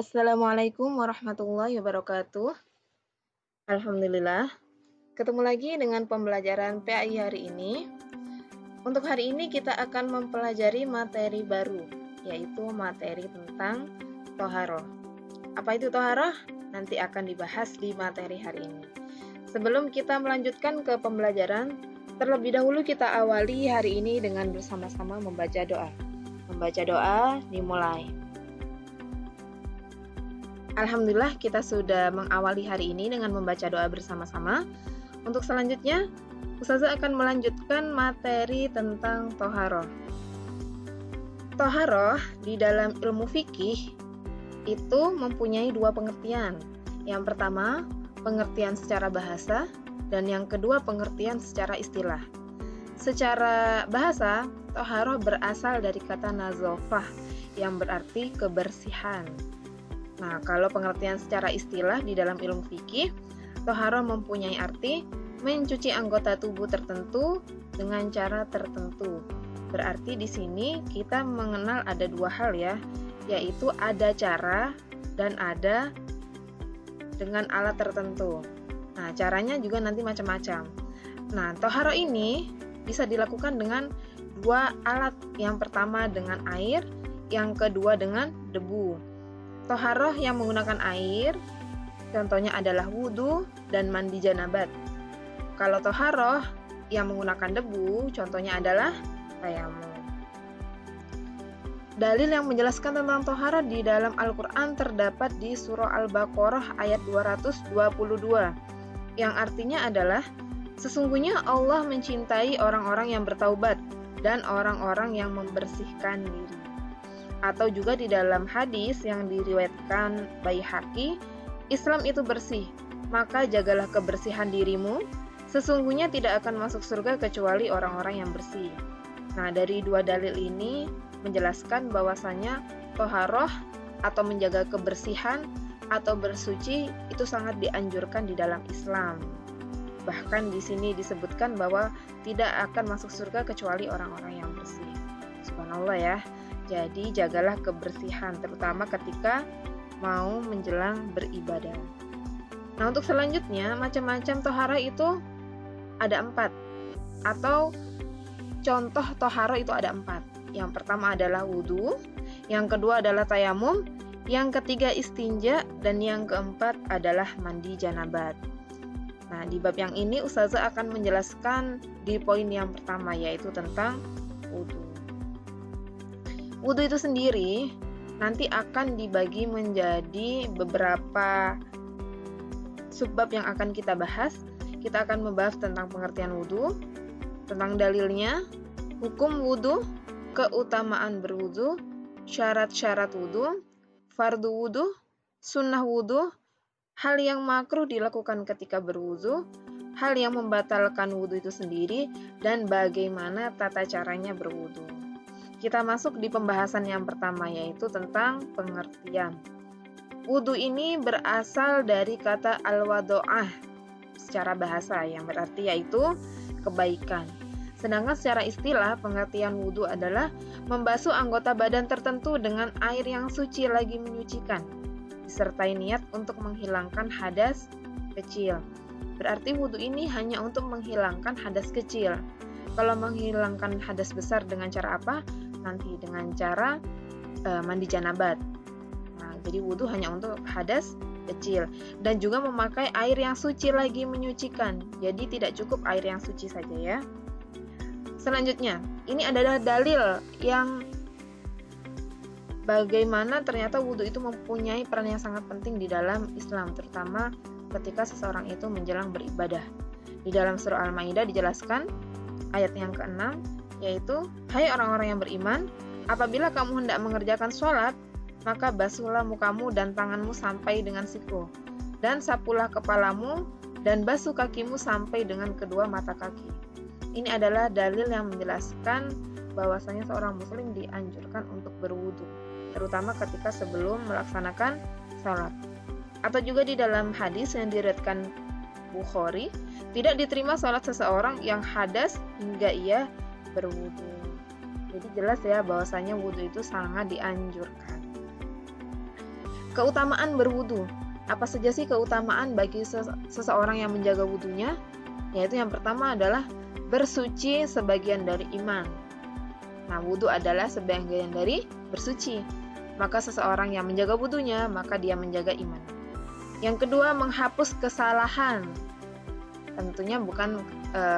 Assalamualaikum warahmatullahi wabarakatuh. Alhamdulillah, ketemu lagi dengan pembelajaran PAI hari ini. Untuk hari ini kita akan mempelajari materi baru, yaitu materi tentang toharoh. Apa itu toharoh? Nanti akan dibahas di materi hari ini. Sebelum kita melanjutkan ke pembelajaran, terlebih dahulu kita awali hari ini dengan bersama-sama membaca doa. Membaca doa dimulai. Alhamdulillah kita sudah mengawali hari ini dengan membaca doa bersama-sama. Untuk selanjutnya, Ustazah akan melanjutkan materi tentang toharoh. Toharoh di dalam ilmu fikih itu mempunyai dua pengertian. Yang pertama, pengertian secara bahasa, dan yang kedua pengertian secara istilah. Secara bahasa, toharoh berasal dari kata nazofah yang berarti kebersihan. Nah, kalau pengertian secara istilah di dalam ilmu fikih, toharoh mempunyai arti mencuci anggota tubuh tertentu dengan cara tertentu. Berarti di sini kita mengenal ada dua hal ya, yaitu ada cara dan ada dengan alat tertentu. Nah, caranya juga nanti macam-macam. Nah, toharoh ini bisa dilakukan dengan dua alat. Yang pertama dengan air, yang kedua dengan debu. Toharoh yang menggunakan air, contohnya adalah wudhu dan mandi janabat. Kalau toharoh yang menggunakan debu, contohnya adalah tayamum. Dalil yang menjelaskan tentang toharoh di dalam Al-Quran terdapat di surah Al-Baqarah ayat 222, yang artinya adalah, sesungguhnya Allah mencintai orang-orang yang bertaubat dan orang-orang yang membersihkan diri. Atau juga di dalam hadis yang diriwayatkan Baihaqi, Islam itu bersih, maka jagalah kebersihan dirimu, sesungguhnya tidak akan masuk surga kecuali orang-orang yang bersih. Nah, dari dua dalil ini menjelaskan bahwasanya toharoh atau menjaga kebersihan atau bersuci itu sangat dianjurkan di dalam Islam. Bahkan di sini disebutkan bahwa tidak akan masuk surga kecuali orang-orang yang bersih. Subhanallah ya. Jadi jagalah kebersihan, terutama ketika mau menjelang beribadah. Nah, untuk selanjutnya, macam-macam toharoh itu ada 4. Atau contoh toharoh itu ada 4. Yang pertama adalah wudhu, yang kedua adalah tayamum, yang ketiga istinja, dan yang keempat adalah mandi janabat. Nah, di bab yang ini Ustazah akan menjelaskan di poin yang pertama, yaitu tentang wudhu. Wudhu itu sendiri nanti akan dibagi menjadi beberapa subbab yang akan kita bahas. Kita akan membahas tentang pengertian wudhu, tentang dalilnya, hukum wudhu, keutamaan berwudhu, syarat-syarat wudhu, fardu wudhu, sunnah wudhu, hal yang makruh dilakukan ketika berwudhu, hal yang membatalkan wudhu itu sendiri, dan bagaimana tata caranya berwudhu. Kita masuk di pembahasan yang pertama, yaitu tentang pengertian. Wudhu ini berasal dari kata al-wado'ah secara bahasa, yang berarti yaitu kebaikan. Sedangkan secara istilah, pengertian wudhu adalah membasuh anggota badan tertentu dengan air yang suci lagi menyucikan, disertai niat untuk menghilangkan hadas kecil. Berarti wudhu ini hanya untuk menghilangkan hadas kecil. Kalau menghilangkan hadas besar dengan cara apa? Nanti dengan cara mandi janabat. Nah, jadi wudhu hanya untuk hadas kecil, dan juga memakai air yang suci lagi menyucikan. Jadi tidak cukup air yang suci saja ya. Selanjutnya, ini adalah dalil yang bagaimana ternyata wudhu itu mempunyai peran yang sangat penting di dalam Islam, terutama ketika seseorang itu menjelang beribadah. Di dalam surah Al-Maidah dijelaskan ayat yang ke-6, yaitu, hai orang-orang yang beriman, apabila kamu hendak mengerjakan sholat, maka basuhlah mukamu dan tanganmu sampai dengan siku, dan sapulah kepalamu, dan basuh kakimu sampai dengan kedua mata kaki. Ini adalah dalil yang menjelaskan bahwasanya seorang muslim dianjurkan untuk berwudu, terutama ketika sebelum melaksanakan sholat. Atau juga di dalam hadis yang diriwayatkan Bukhari, tidak diterima sholat seseorang yang hadas hingga ia berwudu. Jadi jelas ya bahwasanya wudu itu sangat dianjurkan. Keutamaan berwudu. Apa saja sih keutamaan bagi seseorang yang menjaga wudunya? Yaitu yang pertama adalah bersuci sebagian dari iman. Nah, wudu adalah sebagian dari bersuci. Maka seseorang yang menjaga wudunya, maka dia menjaga iman. Yang kedua, menghapus kesalahan. Tentunya bukan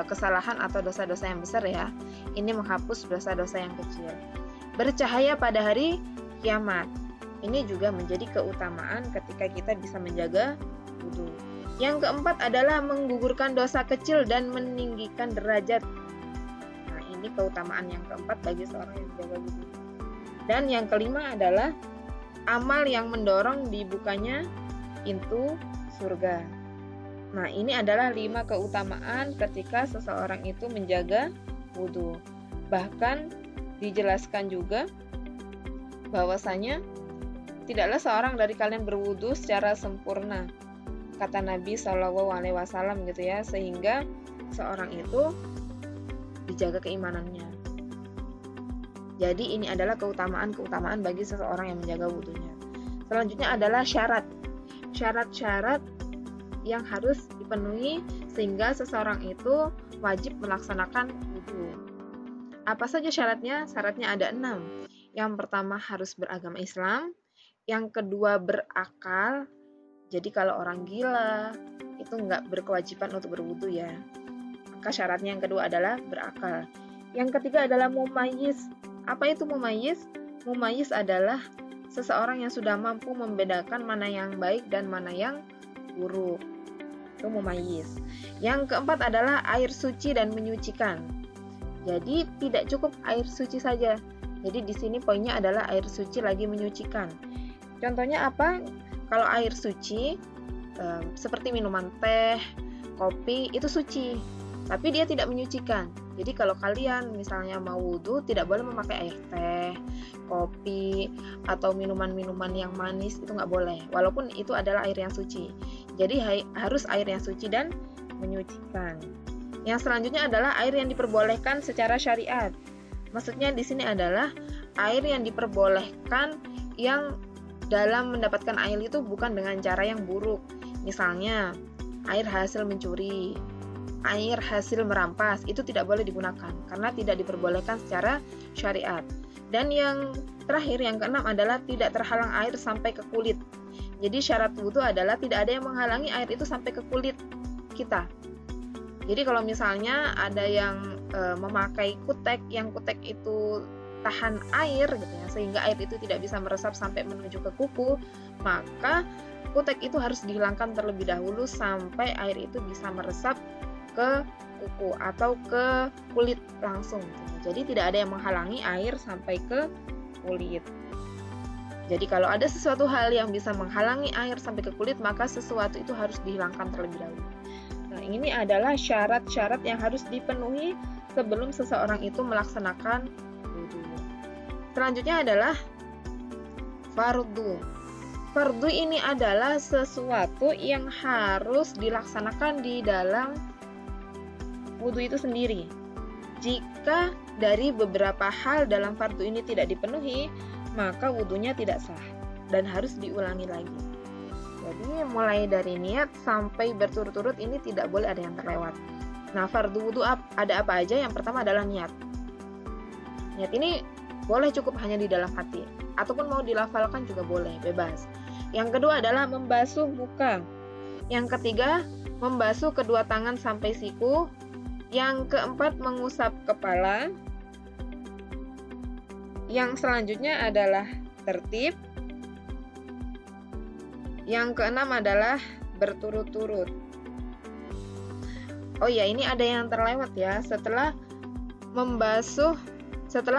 kesalahan atau dosa-dosa yang besar ya. Ini menghapus dosa-dosa yang kecil. Bercahaya pada hari kiamat. Ini juga menjadi keutamaan ketika kita bisa menjaga wudu. Yang keempat adalah menggugurkan dosa kecil dan meninggikan derajat. Nah, ini keutamaan yang keempat bagi seorang yang menjaga wudu. Dan yang kelima adalah amal yang mendorong dibukanya pintu surga. Nah, ini adalah 5 keutamaan ketika seseorang itu menjaga wudu. Bahkan dijelaskan juga bahwasanya tidaklah seorang dari kalian berwudu secara sempurna, kata Nabi SAW gitu ya, sehingga seorang itu dijaga keimanannya. Jadi ini adalah keutamaan bagi seseorang yang menjaga wudunya. Selanjutnya adalah syarat-syarat yang harus dipenuhi sehingga seseorang itu wajib melaksanakan wudu. Apa saja syaratnya? Syaratnya ada 6. Yang pertama harus beragama Islam. Yang kedua berakal. Jadi kalau orang gila itu nggak berkewajiban untuk berwudu ya. Maka syaratnya yang kedua adalah berakal. Yang ketiga adalah mumayyiz. Apa itu mumayyiz? Mumayyiz adalah seseorang yang sudah mampu membedakan mana yang baik dan mana yang buruk. Itu mumayyiz. Yang keempat adalah air suci dan menyucikan. Jadi tidak cukup air suci saja. Jadi di sini poinnya adalah air suci lagi menyucikan. Contohnya apa? Kalau air suci seperti minuman teh, kopi itu suci, tapi dia tidak menyucikan. Jadi kalau kalian misalnya mau wudu tidak boleh memakai air teh, kopi atau minuman-minuman yang manis, itu nggak boleh. Walaupun itu adalah air yang suci. Jadi harus air yang suci dan menyucikan. Yang selanjutnya adalah air yang diperbolehkan secara syariat. Maksudnya di sini adalah air yang diperbolehkan yang dalam mendapatkan air itu bukan dengan cara yang buruk. Misalnya, air hasil mencuri, air hasil merampas, itu tidak boleh digunakan karena tidak diperbolehkan secara syariat. Dan yang terakhir, yang keenam adalah tidak terhalang air sampai ke kulit. Jadi syarat wudu adalah tidak ada yang menghalangi air itu sampai ke kulit kita. Jadi kalau misalnya ada yang memakai kutek, yang kutek itu tahan air gitu ya, sehingga air itu tidak bisa meresap sampai menuju ke kuku, maka kutek itu harus dihilangkan terlebih dahulu sampai air itu bisa meresap ke kuku atau ke kulit langsung gitu. Jadi tidak ada yang menghalangi air sampai ke kulit. Jadi kalau ada sesuatu hal yang bisa menghalangi air sampai ke kulit, maka sesuatu itu harus dihilangkan terlebih dahulu. Nah, ini adalah syarat-syarat yang harus dipenuhi sebelum seseorang itu melaksanakan wudu. Selanjutnya adalah fardu. Fardu ini adalah sesuatu yang harus dilaksanakan di dalam wudu itu sendiri. Jika dari beberapa hal dalam fardu ini tidak dipenuhi, maka wudunya tidak sah dan harus diulangi lagi. Jadi mulai dari niat sampai berturut-turut ini tidak boleh ada yang terlewat. Nah, fardu wudu ada apa aja? Yang pertama adalah niat. Niat ini boleh cukup hanya di dalam hati, ataupun mau dilafalkan juga boleh, bebas. Yang kedua adalah membasuh muka. Yang ketiga, membasuh kedua tangan sampai siku. Yang keempat, mengusap kepala. Yang selanjutnya adalah tertib. Yang keenam adalah berturut-turut. Oh ya, ini ada yang terlewat ya. Setelah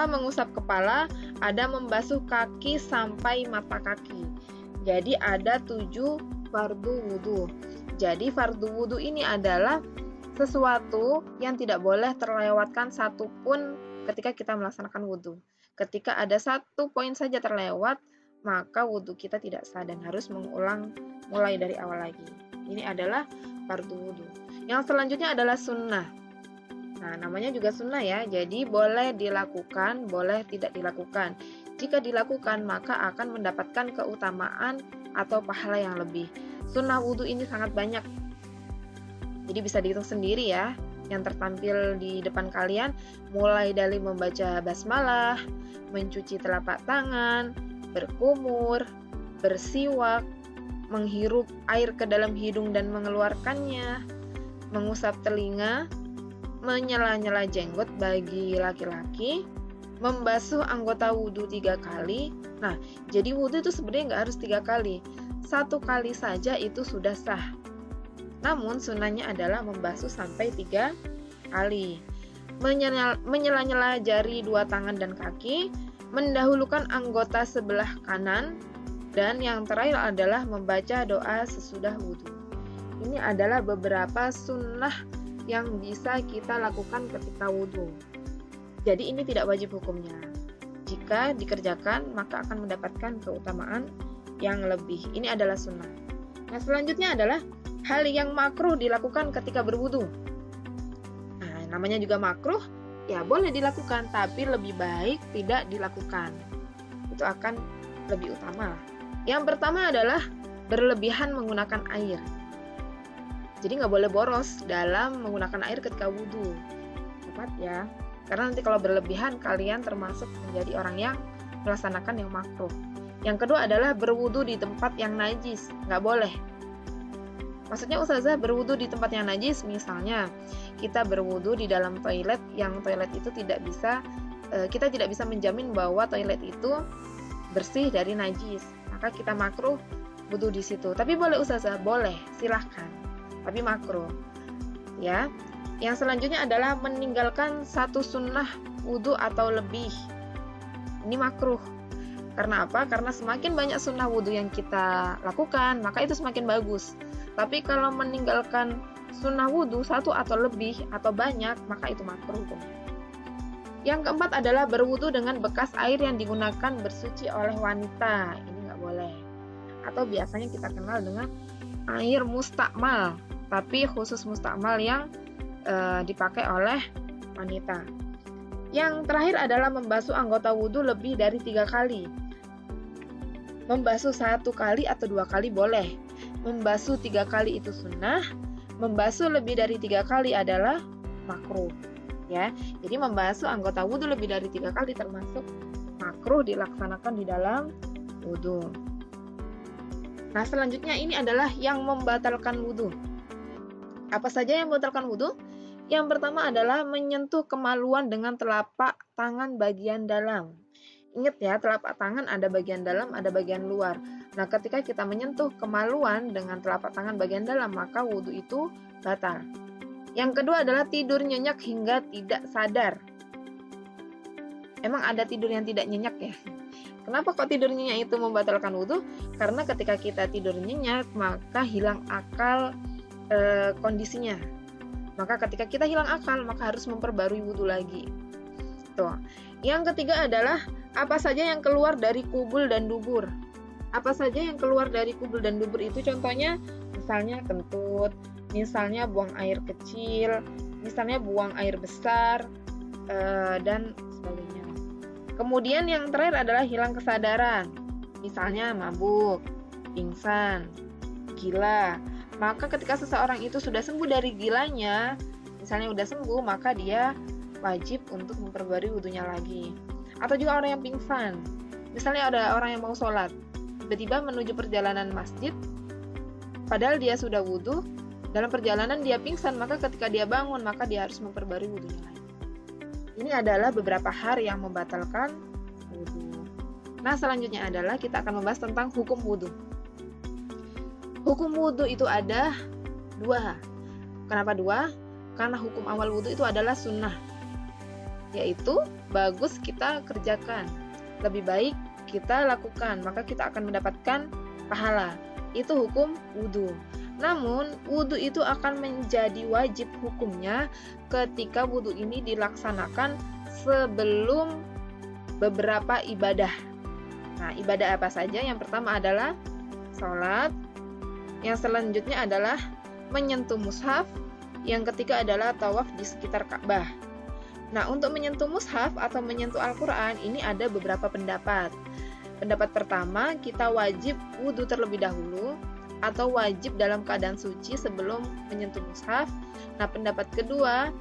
mengusap kepala, ada membasuh kaki sampai mata kaki. Jadi ada 7 fardu wudu. Jadi fardu wudu ini adalah sesuatu yang tidak boleh terlewatkan satupun ketika kita melaksanakan wudu. Ketika ada satu poin saja terlewat, maka wudu kita tidak sah dan harus mengulang mulai dari awal lagi. Ini adalah fardu wudu. Yang selanjutnya adalah sunnah. Nah, namanya juga sunnah ya, jadi boleh dilakukan, boleh tidak dilakukan. Jika dilakukan, maka akan mendapatkan keutamaan atau pahala yang lebih. Sunnah wudhu ini sangat banyak, jadi bisa dihitung sendiri ya. Yang tertampil di depan kalian, mulai dari membaca basmalah, mencuci telapak tangan, berkumur, bersiwak, menghirup air ke dalam hidung dan mengeluarkannya, mengusap telinga, menyela-nyela jenggot bagi laki-laki, membasuh anggota wudhu 3 kali. Nah, jadi wudhu itu sebenarnya nggak harus 3 kali. 1 kali saja itu sudah sah. Namun sunnahnya adalah membasuh sampai 3 kali. Menyela-nyela jari 2 tangan dan kaki, mendahulukan anggota sebelah kanan, dan yang terakhir adalah membaca doa sesudah wudhu. Ini adalah beberapa sunnah yang bisa kita lakukan ketika wudhu. Jadi ini tidak wajib hukumnya. Jika dikerjakan, maka akan mendapatkan keutamaan yang lebih. Ini adalah sunnah. Nah, selanjutnya adalah hal yang makruh dilakukan ketika berwudhu. Nah, namanya juga makruh, ya boleh dilakukan, tapi lebih baik tidak dilakukan. Itu akan lebih utama. Yang pertama adalah berlebihan menggunakan air. Jadi nggak boleh boros dalam menggunakan air ketika wudhu. Tepat ya. Karena nanti kalau berlebihan, kalian termasuk menjadi orang yang melaksanakan yang makruh. Yang kedua adalah berwudhu di tempat yang najis. Nggak boleh. Maksudnya ustazah berwudhu di tempat yang najis, misalnya kita berwudhu di dalam toilet yang toilet itu kita tidak bisa menjamin bahwa toilet itu bersih dari najis. Maka kita makruh wudhu di situ. Tapi boleh ustazah, boleh, silahkan. Tapi makruh. Ya. Yang selanjutnya adalah meninggalkan 1 sunnah wudhu atau lebih. Ini makruh. Karena apa? Karena semakin banyak sunnah wudhu yang kita lakukan, maka itu semakin bagus. Tapi kalau meninggalkan sunnah wudhu 1 atau lebih atau banyak, maka itu makruh hukumnya. Yang keempat adalah berwudhu dengan bekas air yang digunakan bersuci oleh wanita. Ini nggak boleh. Atau biasanya kita kenal dengan air mustakmal, tapi khusus mustakmal yang dipakai oleh wanita. Yang terakhir adalah membasuh anggota wudhu lebih dari 3 kali. Membasuh 1 kali atau 2 kali boleh. Membasuh 3 kali itu sunnah. Membasuh lebih dari 3 kali adalah makruh. Ya, jadi membasuh anggota wudhu lebih dari 3 kali termasuk makruh dilaksanakan di dalam wudhu. Nah, selanjutnya ini adalah yang membatalkan wudhu. Apa saja yang membatalkan wudhu? Yang pertama adalah menyentuh kemaluan dengan telapak tangan bagian dalam. Ingat ya, telapak tangan ada bagian dalam, ada bagian luar. Nah, ketika kita menyentuh kemaluan dengan telapak tangan bagian dalam, maka wudhu itu batal. Yang kedua adalah tidur nyenyak hingga tidak sadar. Emang ada tidur yang tidak nyenyak ya? Kenapa kok tidur nyenyak itu membatalkan wudhu? Karena ketika kita tidur nyenyak, maka hilang akal kondisinya. Maka ketika kita hilang akal, maka harus memperbarui wudhu lagi. Tuh. Yang ketiga adalah apa saja yang keluar dari kubul dan dubur. Apa saja yang keluar dari kubul dan dubur itu contohnya, misalnya kentut, misalnya buang air kecil, misalnya buang air besar, dan sebagainya. Kemudian yang terakhir adalah hilang kesadaran. Misalnya mabuk, pingsan, gila. Maka ketika seseorang itu sudah sembuh dari gilanya, misalnya sudah sembuh, maka dia wajib untuk memperbarui wudhunya lagi. Atau juga orang yang pingsan. Misalnya ada orang yang mau sholat, tiba-tiba menuju perjalanan masjid, padahal dia sudah wudhu, dalam perjalanan dia pingsan, maka ketika dia bangun, maka dia harus memperbarui wudhunya lagi. Ini adalah beberapa hal yang membatalkan wudhu. Nah, selanjutnya adalah kita akan membahas tentang hukum wudhu. Hukum wudhu itu ada 2. Kenapa 2? Karena hukum awal wudhu itu adalah sunnah, yaitu bagus kita kerjakan, lebih baik kita lakukan, maka kita akan mendapatkan pahala. Itu hukum wudhu. Namun wudhu itu akan menjadi wajib hukumnya ketika wudhu ini dilaksanakan sebelum beberapa ibadah. Nah, ibadah apa saja? Yang pertama adalah sholat. Yang selanjutnya adalah menyentuh mushaf. Yang ketiga adalah tawaf di sekitar Ka'bah. Nah, untuk menyentuh mushaf atau menyentuh Al-Quran, ini ada beberapa pendapat. Pendapat pertama, kita wajib wudhu terlebih dahulu atau wajib dalam keadaan suci sebelum menyentuh mushaf. Nah, pendapat kedua,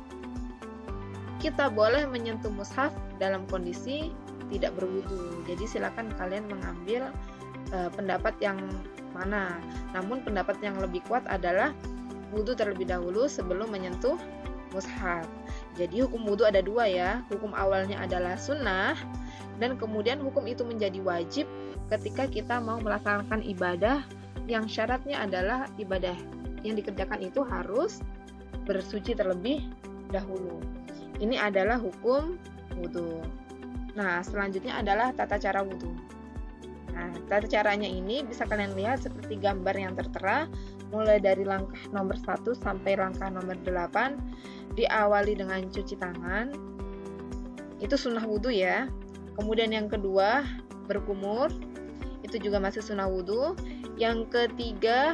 kita boleh menyentuh mushaf dalam kondisi tidak berwudhu. Jadi silakan kalian mengambil pendapat yang mana. Namun pendapat yang lebih kuat adalah wudhu terlebih dahulu sebelum menyentuh mushaf. Jadi hukum wudhu ada dua ya. Hukum awalnya adalah sunnah, dan kemudian hukum itu menjadi wajib ketika kita mau melaksanakan ibadah yang syaratnya adalah ibadah yang dikerjakan itu harus bersuci terlebih dahulu. Ini adalah hukum wudhu. Nah, selanjutnya adalah tata cara wudhu. Nah, tata caranya ini bisa kalian lihat seperti gambar yang tertera, mulai dari langkah nomor 1 sampai langkah nomor 8. Diawali dengan cuci tangan, itu sunnah wudhu ya. Kemudian yang kedua, berkumur, itu juga masih sunnah wudhu. Yang ketiga,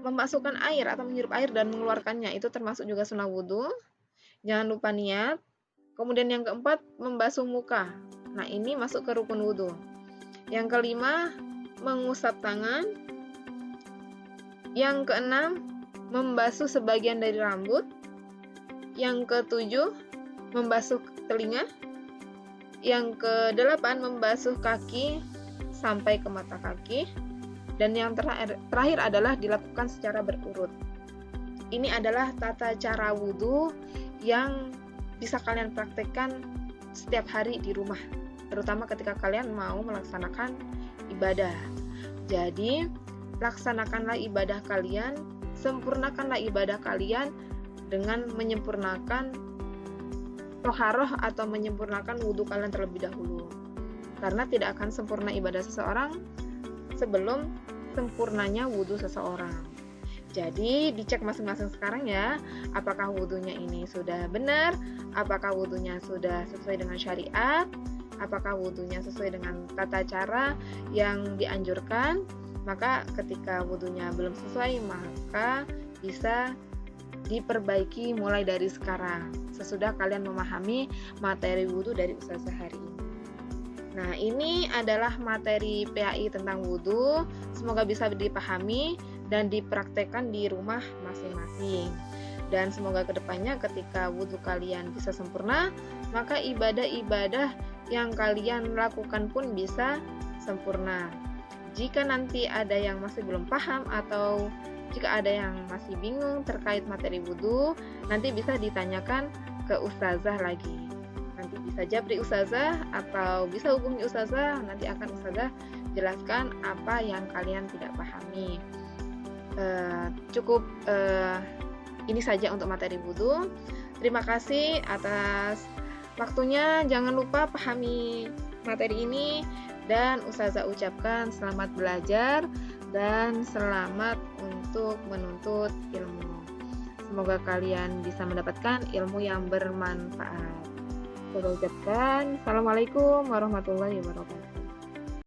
memasukkan air atau menghirup air dan mengeluarkannya, itu termasuk juga sunnah wudhu. Jangan lupa niat. Kemudian yang keempat, membasuh muka. Nah, ini masuk ke rukun wudhu. Yang kelima, mengusap tangan. Yang keenam, membasuh sebagian dari rambut. Yang ketujuh, membasuh telinga. Yang kedelapan, membasuh kaki sampai ke mata kaki. Dan yang terakhir adalah dilakukan secara berurut. Ini adalah tata cara wudhu yang bisa kalian praktekkan setiap hari di rumah, terutama ketika kalian mau melaksanakan ibadah. Jadi, laksanakanlah ibadah kalian, sempurnakanlah ibadah kalian dengan menyempurnakan toharoh atau menyempurnakan wudhu kalian terlebih dahulu. Karena tidak akan sempurna ibadah seseorang sebelum sempurnanya wudhu seseorang. Jadi dicek masing-masing sekarang ya, apakah wudhunya ini sudah benar, apakah wudhunya sudah sesuai dengan syariat, apakah wudhunya sesuai dengan tata cara yang dianjurkan. Maka ketika wudhunya belum sesuai, maka bisa diperbaiki mulai dari sekarang, sesudah kalian memahami materi wudhu dari ustazah hari ini. Nah, ini adalah materi PAI tentang wudhu. Semoga bisa dipahami dan dipraktekkan di rumah masing-masing. Dan semoga kedepannya ketika wudhu kalian bisa sempurna, maka ibadah-ibadah yang kalian lakukan pun bisa sempurna. Jika nanti ada yang masih belum paham atau jika ada yang masih bingung terkait materi wudhu, nanti bisa ditanyakan ke ustazah lagi. Nanti bisa japri ustazah atau bisa hubungi ustazah, nanti akan ustazah jelaskan apa yang kalian tidak pahami. Cukup ini saja untuk materi wudhu. Terima kasih atas waktunya. Jangan lupa pahami materi ini, dan ustazah ucapkan selamat belajar dan selamat untuk menuntut ilmu. Semoga kalian bisa mendapatkan ilmu yang bermanfaat. Saya ucapkan assalamualaikum warahmatullahi wabarakatuh.